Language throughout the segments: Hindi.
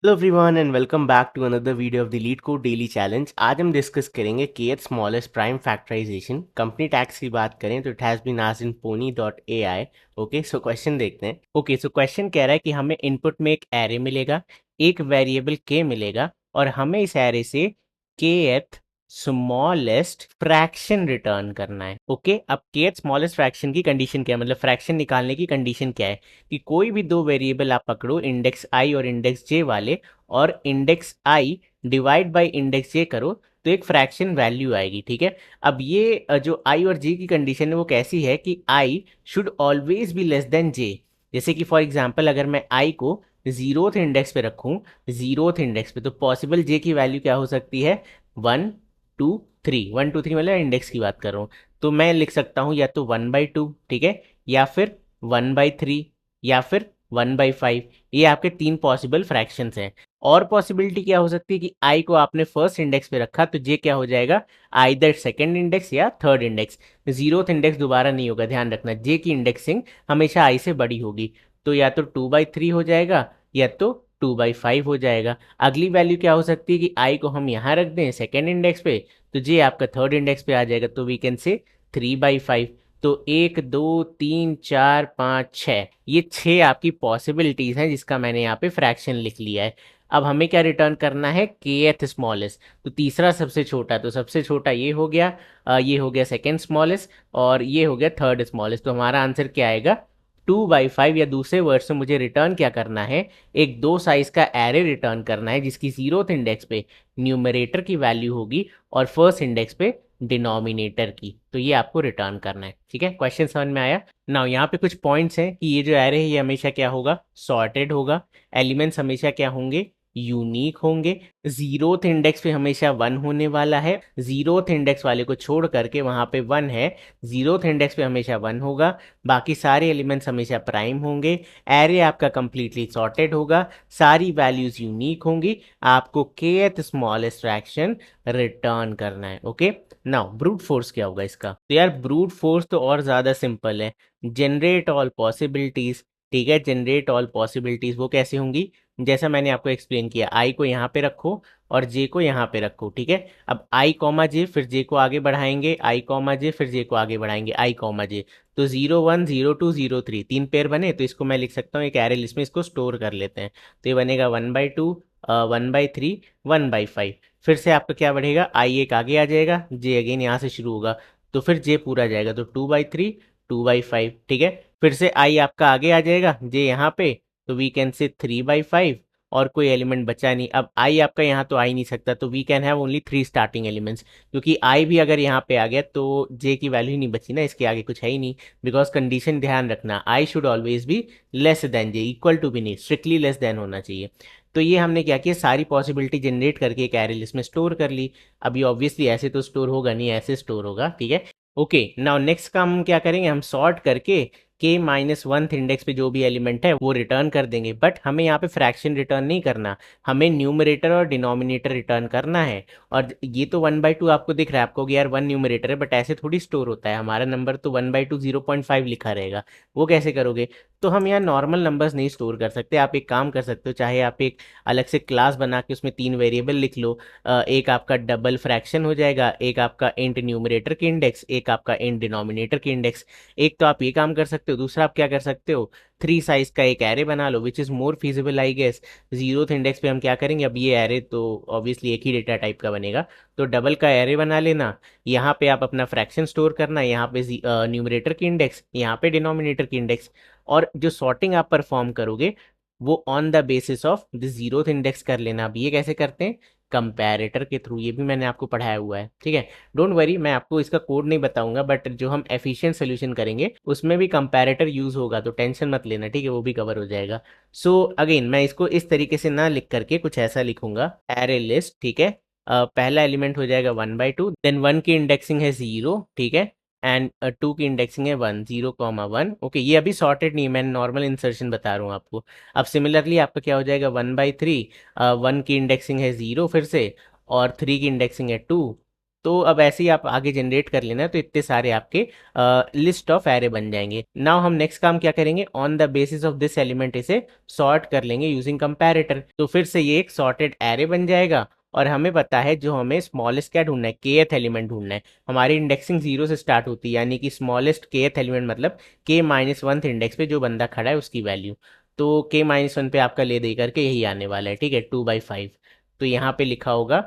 Hello everyone and welcome back to another video of the LeetCode daily challenge. आज हम डिस्कस करेंगे kth smallest prime factorization. Company tags की बात करें तो it has been asked in pony.ai। Okay, so question देखते हैं। ओके, सो क्वेश्चन कह रहा है कि हमें इनपुट में एक एरे मिलेगा, एक वेरिएबल k मिलेगा और हमें इस एरे से kth स्मॉलेस्ट फ्रैक्शन रिटर्न करना है। ओके, अब kth स्मॉलेस्ट फ्रैक्शन की कंडीशन क्या है, मतलब फ्रैक्शन निकालने की कंडीशन क्या है कि कोई भी दो वेरिएबल आप पकड़ो, इंडेक्स आई और इंडेक्स जे वाले, और index I divide by index J करो तो एक फ्रैक्शन वैल्यू आएगी। ठीक है, अब ये जो आई और जे की कंडीशन है वो कैसी है कि I should always be less than J. जैसे कि फॉर एग्जांपल अगर मैं आई को जीरोथ इंडेक्स पे रखूं, जीरोथ इंडेक्स पे, तो पॉसिबल जे की वैल्यू क्या हो सकती है, 1 2 3। 1 2 3 मतलब इंडेक्स की बात कर रहा हूँ, तो मैं लिख सकता हूँ या तो 1/2, ठीक है, या फिर 1/3, या फिर 1/5। ये आपके तीन पॉसिबल फ्रैक्शंस हैं। और पॉसिबिलिटी क्या हो सकती है कि आई को आपने फर्स्ट इंडेक्स पे रखा तो जे क्या हो जाएगा, आइदर सेकंड इंडेक्स या थर्ड इंडेक्स। जीरोथ इंडेक्स दोबारा नहीं होगा, ध्यान रखना, जे की इंडेक्सिंग हमेशा आई से बड़ी होगी। तो या तो 2/3 हो जाएगा या तो 2/5 हो जाएगा। अगली वैल्यू क्या हो सकती है कि आई को हम यहाँ रख दें सेकेंड इंडेक्स पे, तो जे आपका थर्ड इंडेक्स पे आ जाएगा, तो वी कैन से 3/5। तो 1 2 3 4 5 6, ये 6 आपकी पॉसिबिलिटीज हैं जिसका मैंने यहाँ पे फ्रैक्शन लिख लिया है। अब हमें क्या रिटर्न करना है, kth स्मॉलेस्ट। तो तीसरा सबसे छोटा, तो सबसे छोटा ये हो गया, ये हो गया सेकेंड स्मॉलेस्ट, और ये हो गया थर्ड स्मॉलेस्ट। तो हमारा आंसर क्या आएगा, 2/5। या दूसरे वर्ड से मुझे रिटर्न क्या करना है, एक दो साइज का एरे रिटर्न करना है जिसकी जीरोथ इंडेक्स पे न्यूमरेटर की वैल्यू होगी और फर्स्ट इंडेक्स पे डिनोमिनेटर की। तो ये आपको रिटर्न करना है। ठीक है, क्वेश्चन समझ में आया। नाउ यहाँ पे कुछ पॉइंट्स हैं कि ये जो एरे है ये हमेशा क्या होगा, सॉर्टेड होगा। एलिमेंट्स हमेशा क्या होंगे, यूनिक होंगे। जीरोथ इंडेक्स पे हमेशा 1 होने वाला है, जीरोथ इंडेक्स वाले को छोड़ करके वहां पे 1 है, जीरोथ इंडेक्स पे हमेशा 1 होगा। बाकी सारे एलिमेंट्स हमेशा प्राइम होंगे। एरे आपका कंप्लीटली सॉर्टेड होगा, सारी वैल्यूज यूनिक होंगी। आपको kth स्मॉलेस्ट फ्रैक्शन रिटर्न करना है। ओके, नाउ ब्रूट फोर्स क्या होगा इसका, तो यार ब्रूट फोर्स तो और ज़्यादा सिंपल है, जनरेट ऑल पॉसिबिलिटीज। ठीक है, जनरेट ऑल पॉसिबिलिटीज वो कैसे होंगी, जैसा मैंने आपको एक्सप्लेन किया, आई को यहाँ पे रखो और जे को यहाँ पे रखो। ठीक है, अब आई कॉमा जे, फिर जे को आगे बढ़ाएंगे, आई कॉमा जे, फिर जे को आगे बढ़ाएंगे, आई कॉमा जे। तो 0 1 0 2 0 3 तीन पेयर बने, तो इसको मैं लिख सकता हूँ एक एरे लिस्ट में, इसको स्टोर कर लेते हैं। तो ये बनेगा 1/2, 1/3, 1/5। फिर से आपका क्या बढ़ेगा, आई एक आगे आ जाएगा, जे अगेन यहाँ से शुरू होगा, तो फिर जे पूरा जाएगा, तो 2/3, 2/5। ठीक है, फिर से आई आपका आगे आ जाएगा, जे यहाँ पे, तो वी कैन से 3/5, और कोई एलिमेंट बचा नहीं। अब आई आपका यहाँ तो आ ही नहीं सकता, तो we can have only 3 starting elements, क्योंकि आई भी अगर यहाँ पे आ गया तो जे की वैल्यू ही नहीं बची ना, इसके आगे कुछ है ही नहीं। बिकॉज कंडीशन ध्यान रखना, i should always be less than j, equal to भी नहीं, स्ट्रिक्टली लेस देन होना चाहिए। तो ये हमने क्या किया, सारी पॉसिबिलिटी जनरेट करके एक एरे लिस्ट में स्टोर कर ली। अभी ऑब्वियसली ऐसे तो स्टोर होगा नहीं, ऐसे स्टोर होगा। ठीक है, ओके, नाउ नेक्स्ट काम हम क्या करेंगे, हम सॉर्ट करके k-1th इंडेक्स पे जो भी एलिमेंट है वो रिटर्न कर देंगे। बट हमें यहाँ पे फ्रैक्शन रिटर्न नहीं करना, हमें न्यूमरेटर और डिनोमिनेटर रिटर्न करना है। और ये तो 1/2 आपको दिख रहा है, आपको कि यार 1 न्यूमरेटर है, बट ऐसे थोड़ी स्टोर होता है, हमारा नंबर तो 1/2 0.5 लिखा रहेगा। वो कैसे करोगे, तो हम यहाँ नॉर्मल नंबर्स नहीं स्टोर कर सकते। आप एक काम कर सकते हो, चाहे आप एक अलग से क्लास बना के उसमें 3 वेरिएबल लिख लो। एक आपका डबल फ्रैक्शन हो जाएगा, एक आपका इंट न्यूमरेटर की इंडेक्स, एक आपका इंट डिनोमिनेटर की इंडेक्स। एक तो आप ये काम कर सकते हो, दूसरा आप क्या कर सकते हो, 3 साइज का एक एरे बना लो, which is more feasible I guess. Zeroth index पे हम क्या करेंगे, अब ये एरे तो ऑब्वियसली एक ही डेटा टाइप का बनेगा, तो डबल का एरे बना लेना। यहाँ पे आप अपना फ्रैक्शन स्टोर करना, यहाँ पे न्यूमरेटर की इंडेक्स, यहाँ पे डिनोमिनेटर की इंडेक्स। और जो सॉर्टिंग आप परफॉर्म करोगे वो on the basis of the zeroth index कर लेना। अब ये कैसे करते हैं, कंपैरेटर के थ्रू, ये भी मैंने आपको पढ़ाया हुआ है। ठीक है, डोंट वरी, मैं आपको इसका कोड नहीं बताऊंगा, बट जो हम एफिशिएंट सोल्यूशन करेंगे उसमें भी कंपैरेटर यूज होगा, तो टेंशन मत लेना। ठीक है, वो भी कवर हो जाएगा। सो अगेन मैं इसको इस तरीके से ना लिख करके कुछ ऐसा लिखूंगा, एरे लिस्ट। ठीक है, पहला एलिमेंट हो जाएगा 1/2, देन 1 की इंडेक्सिंग है 0, ठीक है, एंड 2 की इंडेक्सिंग है 1, 0, 1। ओके, ये अभी सॉर्टेड नहीं है, मैं नॉर्मल इंसर्शन बता रहा हूँ आपको। अब सिमिलरली आपका क्या हो जाएगा, 1/3, 1 की इंडेक्सिंग है 0 फिर से, और 3 की इंडेक्सिंग है 2, तो अब ऐसे ही आप आगे जनरेट कर लेना, तो इतने सारे आपके लिस्ट ऑफ एरे बन जाएंगे। नाउ हम नेक्स्ट काम क्या करेंगे, on the basis of this element इसे सॉर्ट कर लेंगे यूजिंग कंपैरेटर। तो फिर से ये एक सॉर्टेड एरे बन जाएगा, और हमें पता है जो हमें स्मॉलेस्ट क्या ढूंढना है, kth एलिमेंट ढूंढना है। हमारी इंडेक्सिंग 0 से स्टार्ट होती है, यानी कि स्मॉलेस्ट kth एलिमेंट मतलब k माइनस वन इंडेक्स पे जो बंदा खड़ा है उसकी वैल्यू। तो k माइनस वन पे आपका ले दे करके यही आने वाला है, ठीक है, 2/5। तो यहाँ पे लिखा होगा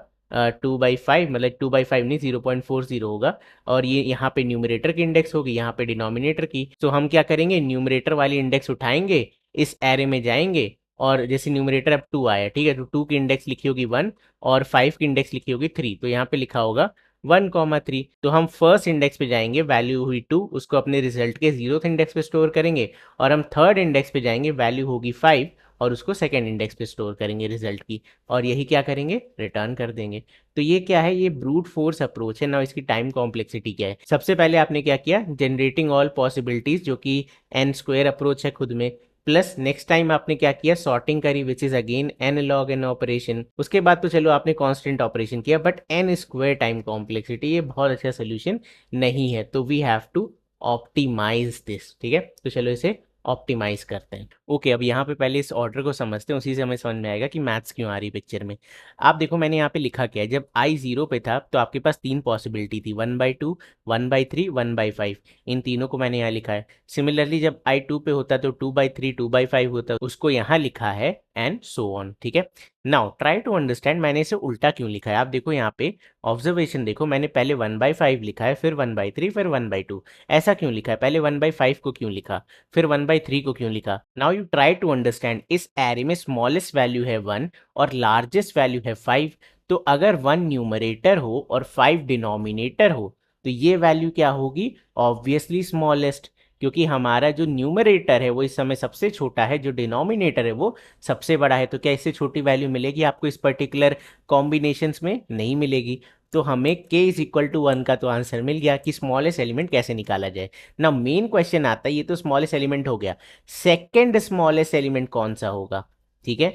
2/5, मतलब 2/5 नहीं, 0.40 होगा। और ये यहाँ पे न्यूमरेटर की इंडेक्स होगी, यहाँ पे डिनोमिनेटर की। तो हम क्या करेंगे, न्यूमरेटर वाली इंडेक्स उठाएंगे, इस एरे में जाएंगे, और जैसे न्यूमरेटर अब 2 आया, ठीक है, तो 2 की इंडेक्स लिखी होगी 1, और 5 की इंडेक्स लिखी होगी 3, तो यहाँ पे लिखा होगा 1,3। तो हम फर्स्ट इंडेक्स पे जाएंगे, वैल्यू हुई 2, उसको अपने रिजल्ट के 0th इंडेक्स पे स्टोर करेंगे। और हम थर्ड इंडेक्स पे जाएंगे, वैल्यू होगी 5, और उसको सेकेंड इंडेक्स पे स्टोर करेंगे रिजल्ट की, और यही क्या करेंगे, रिटर्न कर देंगे। तो ये क्या है, ये ब्रूट फोर्स अप्रोच है ना। इसकी टाइम कॉम्प्लेक्सिटी क्या है, सबसे पहले आपने क्या किया, जनरेटिंग ऑल पॉसिबिलिटीज, जो कि एन स्क्वायर अप्रोच है खुद में, प्लस नेक्स्ट टाइम आपने क्या किया, सॉर्टिंग करी, which is again n log n operation. उसके बाद तो चलो आपने कांस्टेंट ऑपरेशन किया, but n square time complexity ये बहुत अच्छा सोल्यूशन नहीं है, तो we have to optimise this, ठीक है। तो चलो इसे ऑप्टिमाइज करते हैं। ओके, अब यहाँ पे पहले इस ऑर्डर को समझते हैं, उसी से हमें समझ में आएगा कि मैथ्स क्यों आ रही पिक्चर में। आप देखो मैंने यहाँ पे लिखा क्या है, जब आई 0 पे था तो आपके पास तीन पॉसिबिलिटी थी, 1/2, 1/3, 1/5। इन तीनों को मैंने यहाँ लिखा है। सिमिलरली जब आई 2 पे होता तो 2/3, 2/5 होता, उसको यहाँ लिखा है, एंड सो ऑन, ठीक है। नाउ ट्राई टू अंडरस्टैंड मैंने इसे उल्टा क्यों लिखा है। आप देखो यहाँ पे ऑब्जर्वेशन देखो, मैंने पहले 1/5 लिखा है, फिर 1/3, फिर 1/2। ऐसा क्यों लिखा है, पहले 1/5 को क्यों लिखा, फिर 1/3 को क्यों लिखा। Now you try to understand, इस एरे में स्मॉलेस्ट वैल्यू है 1 और लार्जेस्ट वैल्यू है 5। तो अगर 1 न्यूमरेटर हो और 5 डिनोमिनेटर हो, तो ये वैल्यू क्या होगी, ऑब्वियसली स्मॉलेस्ट, क्योंकि हमारा जो न्यूमरेटर है वो इस समय सबसे छोटा है, जो डिनोमिनेटर है वो सबसे बड़ा है। तो क्या इससे छोटी वैल्यू मिलेगी आपको इस पर्टिकुलर कॉम्बिनेशंस में, नहीं मिलेगी। तो हमें k इज इक्वल टू 1 का तो आंसर मिल गया कि स्मॉलेस्ट एलिमेंट कैसे निकाला जाए ना। मेन क्वेश्चन आता है, ये तो स्मॉलेस्ट एलिमेंट हो गया, सेकेंड स्मॉलेस्ट एलिमेंट कौन सा होगा, ठीक है।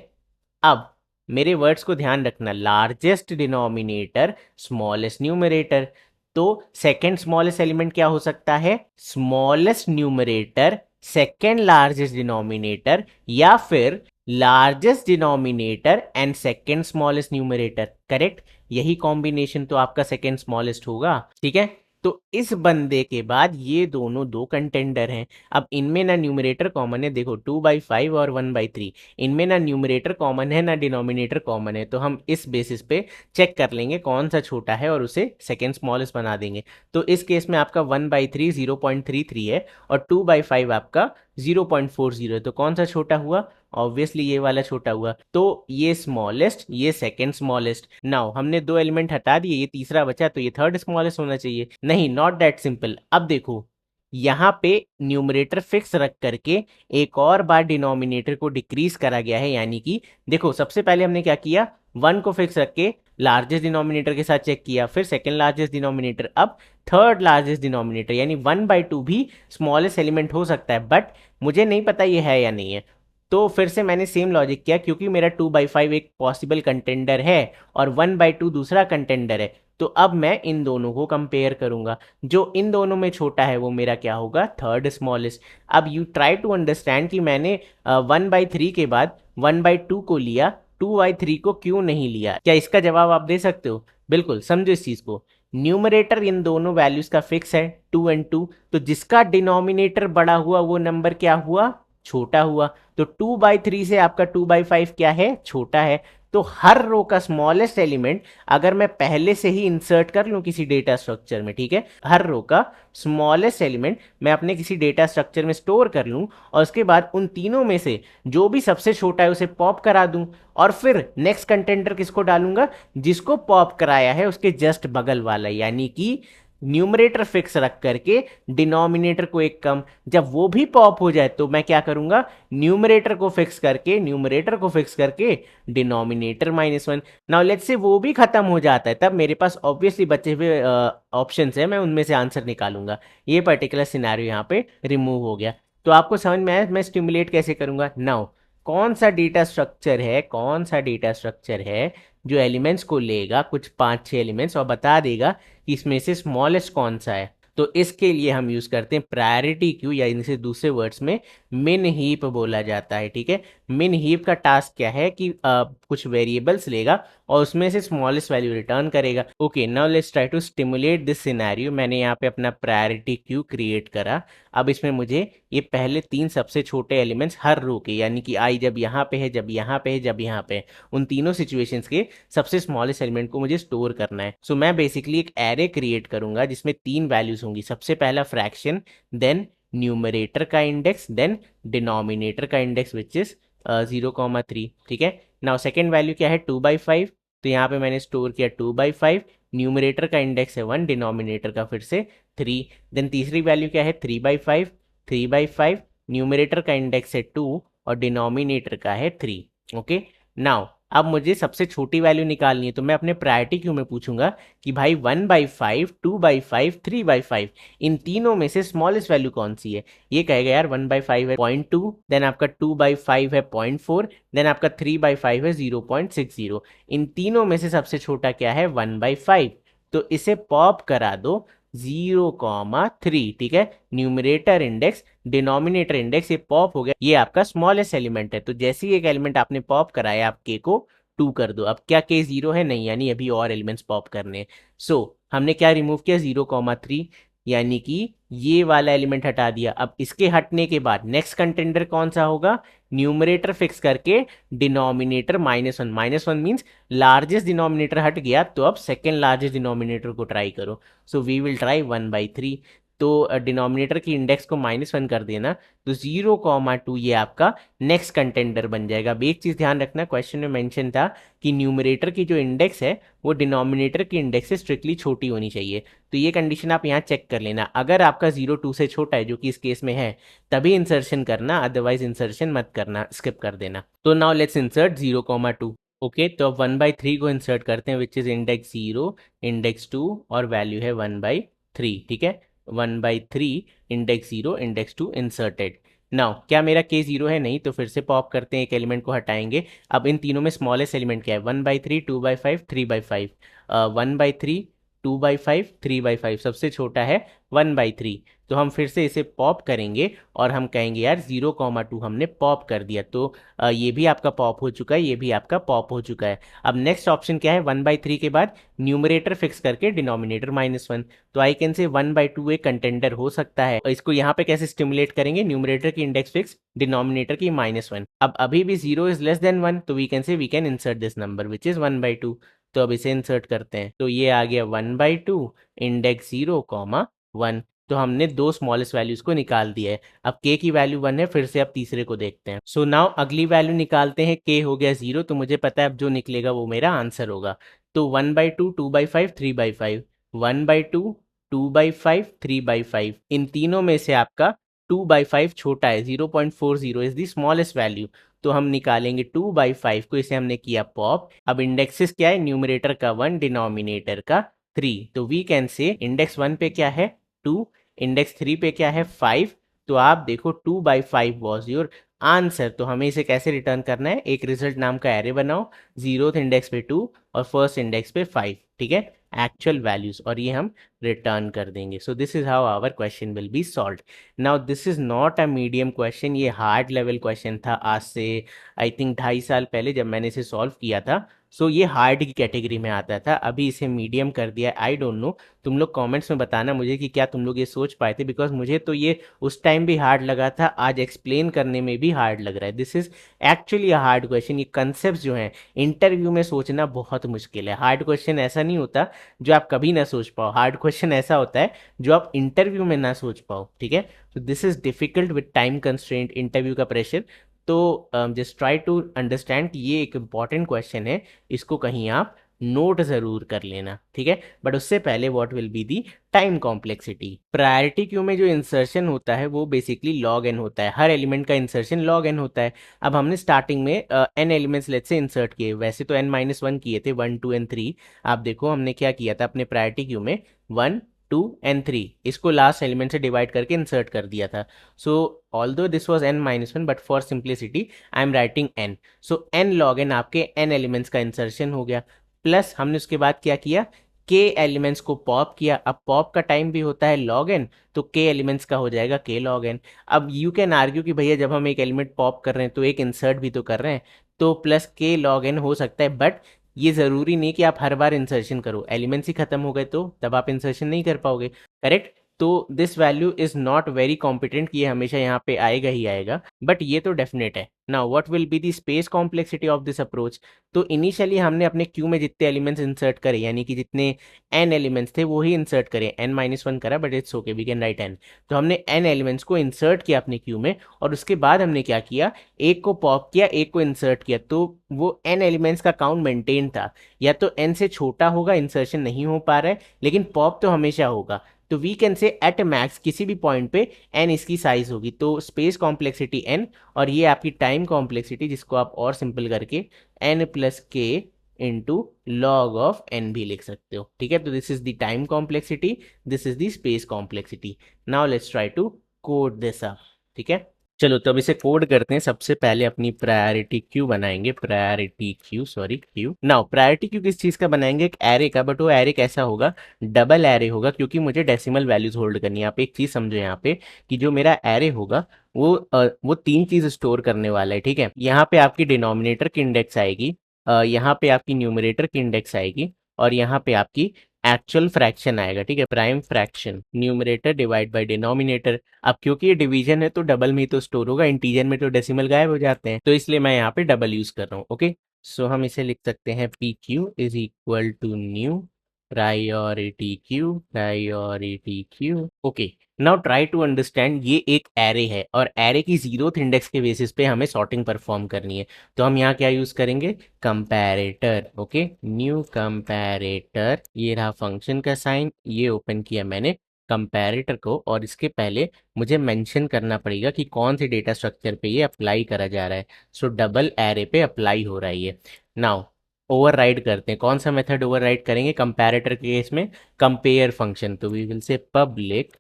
अब मेरे वर्ड्स को ध्यान रखना, लार्जेस्ट डिनोमिनेटर स्मॉलेस्ट न्यूमरेटर। तो सेकेंड स्मॉलेस्ट एलिमेंट क्या हो सकता है, smallest numerator second largest denominator, या फिर largest denominator and second smallest numerator, correct. यही कॉम्बिनेशन तो आपका सेकेंड स्मॉलेस्ट होगा, ठीक है। तो इस बंदे के बाद ये दोनों दो कंटेंडर हैं। अब इनमें ना न्यूमरेटर कॉमन है, देखो 2/5 और 1/3, इनमें ना न्यूमरेटर कॉमन है ना डिनोमिनेटर कॉमन है। तो हम इस बेसिस पे चेक कर लेंगे कौन सा छोटा है और उसे सेकेंड स्मॉलेस्ट बना देंगे। तो इस केस में आपका 1/3 0.33 है, और 2/5 आपका 0.40 है। तो कौन सा छोटा हुआ, ऑब्वियसली ये वाला छोटा हुआ। तो ये स्मॉलेस्ट, ये सेकेंड स्मॉलेस्ट। नाउ हमने दो एलिमेंट हटा दिए, ये तीसरा बचा, तो ये थर्ड स्मॉलेस्ट होना चाहिए। नहीं, नॉट दैट सिंपल। अब देखो यहाँ पे न्यूमरेटर फिक्स रख करके एक और बार डिनोमिनेटर को डिक्रीज करा गया है, यानी कि देखो सबसे पहले हमने क्या किया, 1 को फिक्स रख के लार्जेस्ट डिनोमिनेटर के साथ चेक किया, फिर सेकेंड लार्जेस्ट डिनोमिनेटर, अब थर्ड लार्जेस्ट डिनोमिनेटर, यानी 1/2 भी स्मॉलेस्ट एलिमेंट हो सकता है, बट मुझे नहीं पता ये है या नहीं है। तो फिर से मैंने सेम लॉजिक किया, क्योंकि मेरा 2/5 एक पॉसिबल कंटेंडर है और 1/2 दूसरा कंटेंडर है, तो अब मैं इन दोनों को कंपेयर करूंगा। जो इन दोनों में छोटा है वो मेरा क्या होगा, थर्ड स्मॉलेस्ट। अब यू ट्राई टू अंडरस्टैंड कि मैंने 1/3 के बाद 1/2 को लिया, 2/3 को क्यों नहीं लिया। क्या इसका जवाब आप दे सकते हो, बिल्कुल समझो इस चीज को। न्यूमरेटर इन दोनों वैल्यूज का फिक्स है 2 और 2, तो जिसका डिनोमिनेटर बड़ा हुआ वो नंबर क्या हुआ, छोटा हुआ। तो 2/3 से आपका 2/5 क्या है, छोटा है। तो हर रो का स्मॉलेस्ट एलिमेंट अगर मैं पहले से ही इंसर्ट कर लूं किसी डेटा स्ट्रक्चर में, ठीक है, हर रो का स्मॉलेस्ट एलिमेंट मैं अपने किसी डेटा स्ट्रक्चर में स्टोर कर लूं, और उसके बाद उन तीनों में से जो भी सबसे छोटा है उसे पॉप करा दूं, और फिर नेक्स्ट कंटेंडर किसको डालूंगा, जिसको पॉप कराया है उसके जस्ट बगल वाला, यानी कि न्यूमरेटर फिक्स रख करके डिनोमिनेटर को एक कम। जब वो भी पॉप हो जाए तो मैं क्या करूंगा, न्यूमरेटर को फिक्स करके डिनोमिनेटर -1। नाउ लेट्स से वो भी खत्म हो जाता है, तब मेरे पास ऑब्वियसली बचे हुए ऑप्शंस है, मैं उनमें से आंसर निकालूंगा। ये पर्टिकुलर सिनेरियो यहाँ पे रिमूव हो गया। तो आपको समझ में आया मैं स्टिमुलेट कैसे करूंगा। नाउ कौन सा डेटा स्ट्रक्चर है, कौन सा डेटा स्ट्रक्चर है जो एलिमेंट्स को लेगा, कुछ 5-6 एलिमेंट्स, और बता देगा कि इसमें से स्मॉलेस्ट कौन सा है। तो इसके लिए हम यूज करते हैं प्रायोरिटी क्यू, या इनसे दूसरे वर्ड्स में मिन हीप बोला जाता है। ठीक है, मिन हीप का टास्क क्या है कि कुछ वेरिएबल्स लेगा और उसमें से स्मॉलेस्ट वैल्यू रिटर्न करेगा। Okay, now let's try to stimulate this scenario. मैंने यहाँ पे अपना प्रायोरिटी क्यू क्रिएट करा। अब इसमें मुझे ये पहले 3 सबसे छोटे एलिमेंट्स हर रो के, यानी कि आई जब यहाँ पे है, जब यहाँ पे है, जब यहाँ पे है, उन तीनों सिचुएशंस के सबसे स्मॉलेस्ट एलिमेंट को मुझे स्टोर करना है। सो मैं बेसिकली एक एरे क्रिएट करूंगा जिसमें 3 वैल्यूज होंगी। सबसे पहला फ्रैक्शन, देन न्यूमरेटर का इंडेक्स, देन डिनोमिनेटर का इंडेक्स विच इज 0,3। ठीक है, नाउ सेकेंड वैल्यू क्या है, 2/5। तो यहाँ पे मैंने स्टोर किया 2/5। न्यूमरेटर का इंडेक्स है 1, डिनोमिनेटर का फिर से 3। देन तीसरी वैल्यू क्या है, 3/5। 3/5 न्यूमरेटर का इंडेक्स है 2 और डिनोमिनेटर का है 3। ओके, नाउ अब मुझे सबसे छोटी वैल्यू निकालनी है, तो मैं अपने प्रायोरिटी क्यू में पूछूंगा कि भाई 1/5, 2/5, 3/5, इन तीनों में से स्मॉलेस्ट वैल्यू कौन सी है। ये कहेगा यार 1/5 है 0.2, देन आपका 2/5 है 0.4, देन आपका 3/5 है 0.60। इन तीनों में से सबसे छोटा क्या है, 1/5। तो इसे पॉप करा दो 0,3। ठीक है, न्यूमरेटर इंडेक्स, डिनोमिनेटर इंडेक्स, ये पॉप हो गया, ये आपका स्मॉलेस्ट एलिमेंट है। तो जैसे ही एक एलिमेंट आपने पॉप कराया, आप के को 2 कर दो। अब क्या के 0 है, नहीं, यानी अभी और एलिमेंट्स पॉप करने हैं। सो हमने क्या रिमूव किया, 0,3, यानी कि ये वाला एलिमेंट हटा दिया। अब इसके हटने के बाद नेक्स्ट कंटेंडर कौन सा होगा, न्यूमरेटर फिक्स करके डिनोमिनेटर -1। -1 मीन्स लार्जेस्ट डिनोमिनेटर हट गया, तो अब सेकेंड लार्जेस्ट डिनोमिनेटर को ट्राई करो। So we will try 1/3। तो डिनोमिनेटर की इंडेक्स को -1 कर देना, तो 0,2 ये आपका नेक्स्ट कंटेंडर बन जाएगा। अब एक चीज़ ध्यान रखना, क्वेश्चन में मेंशन था कि न्यूमरेटर की जो इंडेक्स है वो डिनोमिनेटर की इंडेक्स से स्ट्रिक्टली छोटी होनी चाहिए। तो ये कंडीशन आप यहाँ चेक कर लेना। अगर आपका 0,2 से छोटा है, जो कि इस केस में है, तभी इंसर्शन करना, अदरवाइज इंसर्शन मत करना, स्किप कर देना। तो नाउ लेट्स इंसर्ट 0,2। ओके, तो अब 1/3 को इंसर्ट करते हैं, विच इज इंडेक्स 0, इंडेक्स 2 और वैल्यू है 1/3। ठीक है, 1/3, इंडेक्स 0, इंडेक्स 2 इंसर्टेड। नाउ क्या मेरा के 0 है, नहीं, तो फिर से पॉप करते हैं, एक एलिमेंट को हटाएंगे। अब इन तीनों में स्मॉलेस्ट एलिमेंट क्या है, 1/3, 2/5, 3/5। 1/3, 2/5, 3/5, सबसे छोटा है 1/3। तो हम फिर से इसे पॉप करेंगे और हम कहेंगे यार 0,2 हमने पॉप कर दिया। तो ये भी आपका पॉप हो चुका है, ये भी आपका पॉप हो चुका है। अब नेक्स्ट ऑप्शन क्या है, 1/3 के बाद न्यूमरेटर फिक्स करके डिनोमिनेटर -1। तो आई कैन से 1/2 एक कंटेंडर हो सकता है। और इसको यहाँ पे कैसे स्टिमुलेट करेंगे, न्यूमरेटर की इंडेक्स फिक्स, डिनोमिनेटर की -1। अब अभी भी 0 इज लेस देन 1, तो we can say we can insert this number which is 1/2। तो अब इसे इंसर्ट करते हैं, तो ये आ गया 1/2, इंडेक्स 0,1। तो हमने दो स्मॉलेस्ट वैल्यूज को निकाल दिया है। अब k की वैल्यू 1 है, फिर से अब तीसरे को देखते हैं। सो नाउ अगली वैल्यू निकालते हैं, k हो गया 0, तो मुझे पता है अब जो निकलेगा वो मेरा आंसर होगा। तो 1/2, 2/5, 3/5, 1/2, 2/5, 3/5, इन तीनों में से आपका 2/5 छोटा है, 0.40 इज द स्मॉलेस्ट वैल्यू। तो हम निकालेंगे 2/5 को, इसे हमने किया पॉप। अब इंडेक्सेस क्या है, न्यूमरेटर का 1, डिनोमिनेटर का 3। तो वी कैन से इंडेक्स 1 पे क्या है, 2, इंडेक्स 3 पे क्या है, 5। तो आप देखो 2/5 वॉज योर आंसर। तो हमें इसे कैसे रिटर्न करना है, एक रिजल्ट नाम का एरे बनाओ, 0th इंडेक्स पे 2 और फर्स्ट इंडेक्स पे 5। ठीक है, एक्चुअल वैल्यूज, और ये हम रिटर्न कर देंगे। So this is how our question will be solved. Now this is not a medium question, ये हार्ड लेवल क्वेश्चन था। आज से आई थिंक 2.5 साल पहले जब मैंने इसे सॉल्व किया था, सो ये हार्ड की कैटेगरी में आता था। अभी इसे मीडियम कर दिया। आई डोंट नो, तुम लोग कमेंट्स में बताना मुझे कि क्या तुम लोग ये सोच पाए थे, बिकॉज मुझे तो ये उस टाइम भी हार्ड लगा था, आज एक्सप्लेन करने में भी हार्ड लग रहा है। This is actually a hard question. ये कंसेप्ट जो है इंटरव्यू में सोचना बहुत मुश्किल है। हार्ड क्वेश्चन ऐसा नहीं होता जो आप कभी ना सोच पाओ, हार्ड क्वेश्चन ऐसा होता है जो आप इंटरव्यू में ना सोच पाओ। ठीक है, तो this is difficult with time constraint, interview का प्रेशर। तो जस्ट ट्राई टू अंडरस्टैंड कि ये एक इंपॉर्टेंट क्वेश्चन है, इसको कहीं आप नोट जरूर कर लेना। ठीक है, बट उससे पहले what will be the time complexity. Priority queue में जो इंसर्शन होता है वो बेसिकली लॉग एन होता है, हर एलिमेंट का इंसर्शन लॉग एन होता है। अब हमने स्टार्टिंग में एन एलिमेंट्स लेट से इंसर्ट किए, वैसे तो n-1 किए थे, 1, 2 एंड 3। आप देखो हमने क्या किया था अपने प्रायोरिटी क्यू में, 1, 2 n 3 इसको लास्ट एलिमेंट से डिवाइड करके इंसर्ट कर दिया था। सो although this was n-1 but for simplicity I am writing n। So n log n आपके n एलिमेंट्स का इंसर्शन हो गया, प्लस हमने उसके बाद क्या किया, k एलिमेंट्स को पॉप किया। अब पॉप का टाइम भी होता है log n, तो k एलिमेंट्स का हो जाएगा k log n। अब यू कैन आर्ग्यू कि भैया जब हम एक एलिमेंट पॉप कर रहे हैं तो एक इंसर्ट भी तो कर रहे हैं, तो प्लस k log n हो सकता है, बट ये ज़रूरी नहीं कि आप हर बार इंसर्शन करो, एलिमेंट्स ही खत्म हो गए तो तब आप इंसर्शन नहीं कर पाओगे, करेक्ट। तो this value is not very competent कि ये हमेशा यहाँ पे आएगा ही आएगा, बट ये तो डेफिनेट है। Now what will be the space complexity of this approach. तो इनिशियली हमने अपने क्यू में जितने एलिमेंट्स इंसर्ट करे, यानी कि जितने n एलिमेंट्स थे वो ही इंसर्ट करे, n-1 करा but it's okay we can write n। तो हमने n एलिमेंट्स को इंसर्ट किया अपने क्यू में, और उसके बाद हमने क्या किया, एक को पॉप किया एक को इंसर्ट किया, तो वो n एलिमेंट्स का काउंट मेंटेन था। या तो n से छोटा होगा, इंसर्शन नहीं हो पा रहा है, लेकिन पॉप तो हमेशा होगा। तो we can say at max किसी भी पॉइंट पे n इसकी साइज होगी, तो स्पेस कॉम्प्लेक्सिटी n, और ये आपकी टाइम कॉम्प्लेक्सिटी जिसको आप और सिंपल करके n प्लस के इंटू लॉग ऑफ n भी लिख सकते हो, ठीक है। तो this is the time complexity, this is the space complexity. Now let's try to code this up, ठीक है। चलो तो अब इसे कोड करते हैं। सबसे पहले अपनी प्रायोरिटी क्यू बनाएंगे, priority queue, sorry Q. Now priority queue किस चीज का बनाएंगे, एक एरे का, बट वो एरे कैसा होगा, डबल एरे होगा, क्योंकि मुझे डेसिमल वैल्यूज होल्ड करनी है। आप एक चीज समझो यहाँ पे कि जो मेरा एरे होगा वो तीन चीज स्टोर करने वाला है, ठीक है। यहाँ पे आपकी डिनोमिनेटर की इंडेक्स आएगी, यहाँ पे आपकी न्यूमरेटर की इंडेक्स आएगी, और यहाँ पे आपकी एक्चुअल फ्रैक्शन आएगा, ठीक है, prime fraction, numerator divide by denominator. अब क्योंकि ये डिवीजन है तो डबल में ही तो स्टोर होगा, इंटीजर में तो डेसिमल गायब हो जाते हैं, तो इसलिए मैं यहाँ पे डबल यूज कर रहा हूँ, ओके। सो हम इसे लिख सकते हैं P Q is equal to new priority queue, priority queue, okay. Now try to understand, ये एक एरे है और एरे की जीरोथ इंडेक्स के बेसिस पे हमें सॉर्टिंग परफॉर्म करनी है। तो हम यहाँ क्या यूज करेंगे, कंपैरेटर, ओके, न्यू कंपैरेटर। ये रहा फंक्शन का साइन, ये ओपन किया मैंने कंपैरेटर को, और इसके पहले मुझे मेंशन करना पड़ेगा कि कौन से डेटा स्ट्रक्चर पे ये अप्लाई करा जा रहा है। सो डबल एरे पे अप्लाई हो रहा है ये। नाउ ओवरराइड करते हैं, कौन सा मेथड ओवरराइड करेंगे कंपैरेटर के केस में, कंपेयर फंक्शन। तो we will say public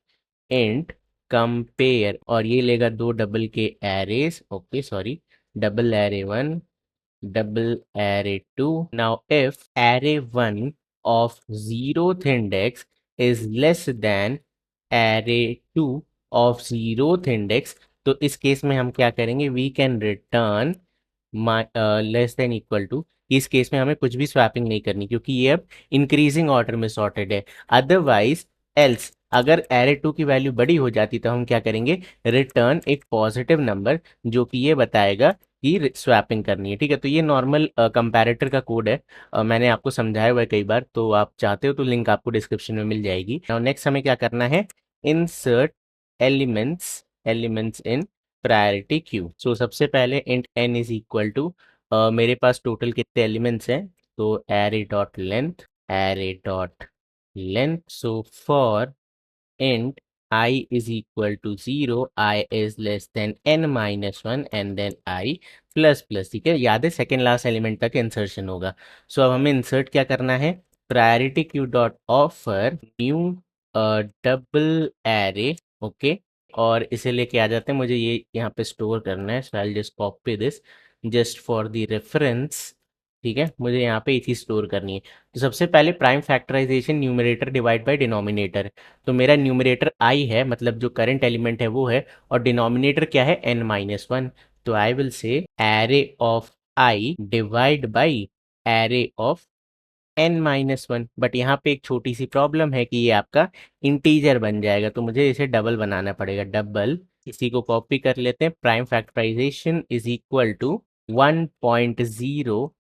int compare, और ये लेगा दो डबल के arrays, okay sorry, double array 1 double array 2. Now if array 1 of zeroth index is less than array 2 of zeroth index, तो इस केस में हम क्या करेंगे, we can return less than equal to. इस केस में हमें कुछ भी स्वैपिंग नहीं करनी, क्योंकि ये अब इंक्रीजिंग ऑर्डर में सॉर्टेड है। अदरवाइज एल्स, अगर एरे 2 की वैल्यू बड़ी हो जाती तो हम क्या करेंगे, रिटर्न एक पॉजिटिव नंबर जो कि ये बताएगा कि स्वैपिंग करनी है, ठीक है। तो ये नॉर्मल कंपैरेटर का कोड है, मैंने आपको समझाया हुआ है कई बार, तो आप चाहते हो तो लिंक आपको डिस्क्रिप्शन में मिल जाएगी। नाउ नेक्स्ट हमें क्या करना है, insert elements, elements in priority queue. So सबसे पहले int n is equal to, मेरे पास टोटल कितने एलिमेंट्स हैं, तो array dot length, array dot length. So for int I is equal to 0, I is less than n minus 1 and then I plus plus, ठीक है। याद है सेकेंड लास्ट एलिमेंट तक इंसर्शन होगा। सो अब हमें इंसर्ट क्या करना है, priority queue dot offer new double array, okay, और इसे लेके आ जाते हैं। मुझे ये यहाँ पे स्टोर करना है, so I just copy this just for the reference, ठीक है। मुझे यहाँ पे एक चीज स्टोर करनी है। तो सबसे पहले prime factorization, numerator divide by denominator. तो मेरा न्यूमरेटर आई है, मतलब जो करंट एलिमेंट है वो है, और डिनोमिनेटर क्या है, n-1। तो I will say array of I divide by array of n-1। But यहाँ पे एक छोटी सी प्रॉब्लम है कि ये आपका इंटीजर बन जाएगा, तो मुझे इसे डबल बनाना पड़ेगा, डबल। इसी को कॉपी कर लेते हैं, prime factorization is equal to 1.0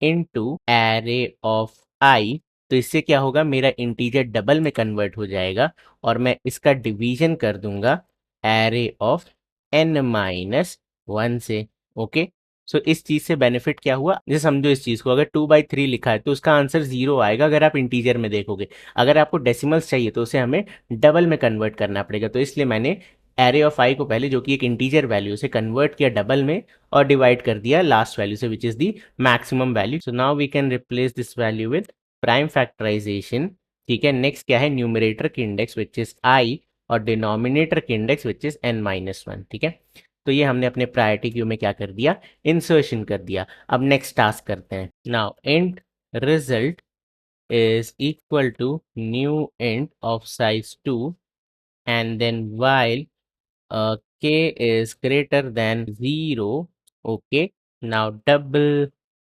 into array of I. तो इससे क्या होगा, मेरा इंटीजर डबल में कन्वर्ट हो जाएगा, और मैं इसका डिवीजन कर दूंगा एरे ऑफ n-1 से, ओके। सो इस चीज से बेनिफिट क्या हुआ, जैसे समझो इस चीज को, अगर 2/3 लिखा है तो उसका आंसर 0 आएगा अगर आप इंटीजर में देखोगे। अगर आपको डेसिमल्स चाहिए तो उसे हमें डबल में कन्वर्ट करना पड़ेगा, तो इसलिए मैंने एरे ऑफ आई को पहले, जो कि एक इंटीजर वैल्यू, से कन्वर्ट किया डबल में, और डिवाइड कर दिया लास्ट वैल्यू से, which is the maximum value. So now we can replace this value with prime factorization ठीक है, नेक्स्ट क्या है, न्यूमरेटर की इंडेक्स विच इज आई और डिनोमिनेटर की इंडेक्स विच इज n-1। ठीक है, तो ये हमने अपने प्रायोरिटी क्यू में क्या कर दिया, इंसर्शन कर दिया। अब नेक्स्ट टास्क करते हैं। Now int result is equal to new int of size 2, and then while k is greater than 0, okay, now double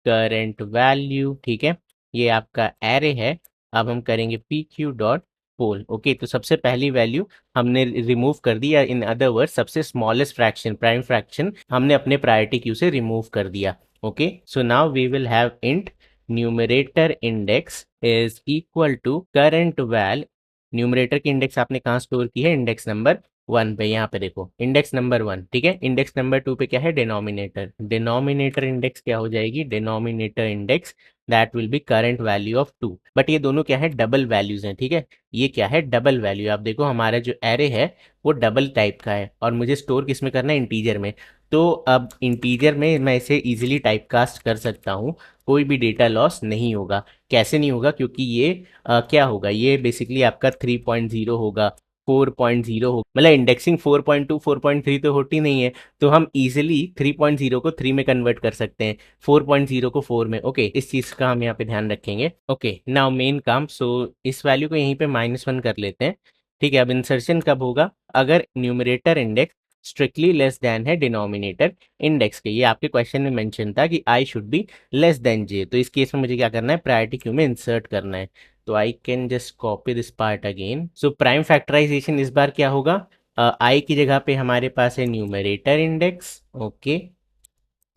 current value। ठीक है, ये आपका एरे है। अब हम करेंगे P Q dot poll. Okay, तो सबसे पहली वैल्यू हमने रिमूव कर दी, या इन अदर वर्ड सबसे स्मॉलेस्ट फ्रैक्शन, प्राइम फ्रैक्शन हमने अपने प्रायोरिटी क्यू से रिमूव कर दिया। Okay, so now we will have int numerator index is equal to current val. Numerator की इंडेक्स आपने कहाँ स्टोर की है, इंडेक्स नंबर 1 पे, यहाँ पे देखो इंडेक्स नंबर 1। ठीक है, इंडेक्स नंबर 2 पे क्या है, डिनोमिनेटर। डिनोमिनेटर इंडेक्स क्या हो जाएगी, denominator index that will be current value of 2। But ये दोनों क्या है, डबल वैल्यूज हैं। ठीक है, ये क्या है, डबल वैल्यू। आप देखो हमारा जो एरे है वो डबल टाइप का है, और मुझे स्टोर किस में करना है, इंटीजर में। तो अब इंटीजर में मैं इसे इजीली टाइपकास्ट कर सकता हूँ, कोई भी डेटा लॉस नहीं होगा। कैसे नहीं होगा, क्योंकि ये क्या होगा, ये बेसिकली आपका 3.0 होगा, 4.0 हो, मतलब इंडेक्सिंग 4.2 4.3 तो होती नहीं है, तो हम इजीली 3.0 को 3 में कन्वर्ट कर सकते हैं, 4.0 को 4 में। ओके, इस चीज का हम यहाँ पे ध्यान रखेंगे। ओके, नाउ मेन काम, सो इस वैल्यू को यहीं पे -1 कर लेते हैं। ठीक है, अब इंसर्शन कब होगा, अगर numerator index strictly less than है डिनोमिनेटर इंडेक्स के। ये आपके क्वेश्चन में मेंशन था कि I should be less than J, तो इस केस में मुझे क्या करना है, प्रायोरिटी क्यू में इंसर्ट करना है। तो I can just copy this part again. So prime factorization इस बार क्या होगा, आई की जगह पे हमारे पास है numerator index. Okay,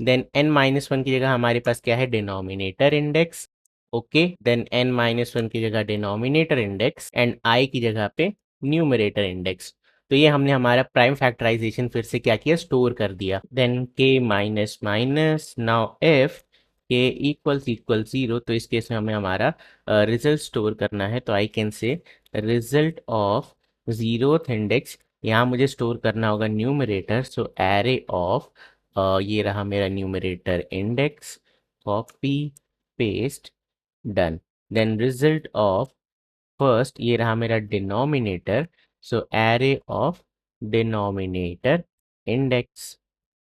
then n-1 की जगह हमारे पास क्या है, denominator index. Okay, then n-1 की जगह डिनोमिनेटर इंडेक्स, एंड आई की जगह पे न्यूमरेटर इंडेक्स। तो ये हमने हमारा प्राइम फैक्टराइजेशन फिर से क्या किया, स्टोर कर दिया। Then k minus minus, now if k equal 0, तो इस केस में हमें हमारा रिजल्ट स्टोर करना है। तो I can say result of zeroth index, यहाँ मुझे स्टोर करना होगा न्यूमरेटर, सो एरे ऑफ ये रहा मेरा numerator index, copy paste, done. Then result of first, ये रहा मेरा denominator, so array of denominator index.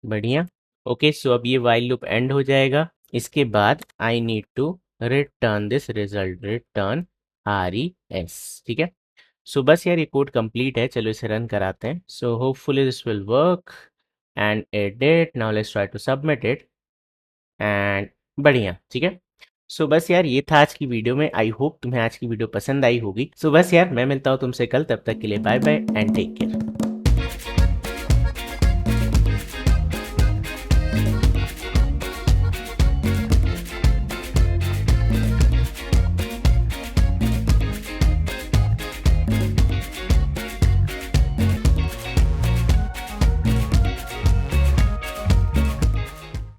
बढ़िया। ओके, सो अब ये वाइल लूप एंड हो जाएगा। इसके बाद I need to return this result, return RES। ठीक है, सो बस यार ये कोड कंप्लीट है, चलो इसे रन कराते हैं। So hopefully this will work and edit. Now let's try to submit it, and बढ़िया। ठीक है, सो बस यार ये था आज की वीडियो में। आई होप तुम्हें आज की वीडियो पसंद आई होगी। सो बस यार मैं मिलता हूँ तुमसे कल, तब तक के लिए bye bye and take care.